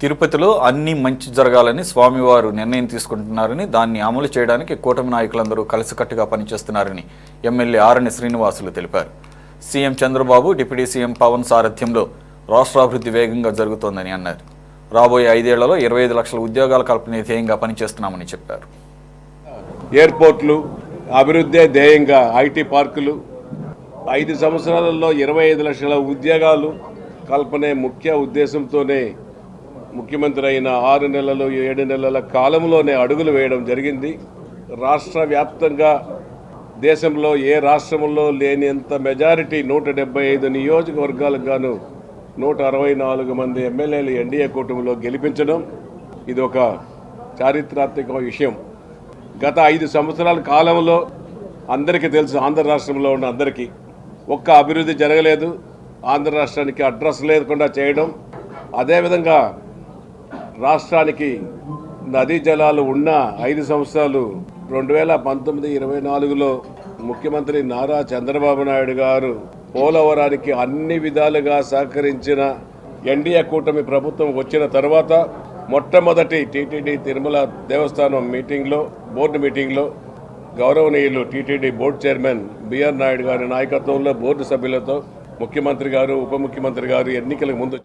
తిరుపతిలో అన్ని మంచి జరగాలని స్వామివారు నిర్ణయం తీసుకుంటున్నారని, దాన్ని అమలు చేయడానికి కూటమి నాయకులందరూ కలిసికట్టుగా పనిచేస్తున్నారని ఎమ్మెల్యే ఆరణి శ్రీనివాసులు తెలిపారు. CM Chandrababu, deputy CM Pavan సారథ్యంలో రాష్ట్రాభివృద్ధి వేగంగా జరుగుతోందని అన్నారు. రాబోయే 5 ఏళ్లలో 25 లక్షల ఉద్యోగాల కల్పనే ధ్యేయంగా పనిచేస్తున్నామని చెప్పారు. ఎయిర్పోర్ట్లు అభివృద్ధి ధ్యేయంగా ఐటీ పార్కులు 5 సంవత్సరాలలో 25 లక్షల ఉద్యోగాలు కల్పనే ముఖ్య ఉద్దేశంతోనే ముఖ్యమంత్రి అయిన 6 నెలలు 7 నెలల కాలంలోనే అడుగులు వేయడం జరిగింది. రాష్ట్ర వ్యాప్తంగా దేశంలో ఏ రాష్ట్రంలో లేనంత మెజారిటీ 175 నియోజకవర్గాలకు గాను 164 మంది ఎమ్మెల్యేలు ఎన్డీఏ కూటమిలో గెలిపించడం ఇది ఒక చారిత్రాత్మక విషయం. గత 5 సంవత్సరాల కాలంలో అందరికీ తెలుసు, ఆంధ్ర రాష్ట్రంలో ఉన్న అందరికీ ఒక్క అభివృద్ధి జరగలేదు. ఆంధ్ర రాష్ట్రానికి అడ్రస్ లేకుండా చేయడం, అదేవిధంగా రాష్ట్రానికి నదీ జలాలు ఉన్న 5 సంవత్సరాలు 2019-24లో ముఖ్యమంత్రి నారా చంద్రబాబు నాయుడు గారు పోలవరానికి అన్ని విధాలుగా సహకరించిన ఎన్డీఏ కూటమి ప్రభుత్వం వచ్చిన తర్వాత మొట్టమొదటి టీటీడీ తిరుమల దేవస్థానం బోర్డు మీటింగ్లో గౌరవనీయులు TTD board chairman BR Naidu గారి నాయకత్వంలో బోర్డు సభ్యులతో ముఖ్యమంత్రి గారు, ఉప ముఖ్యమంత్రి గారు ఎన్నికలకు ముందు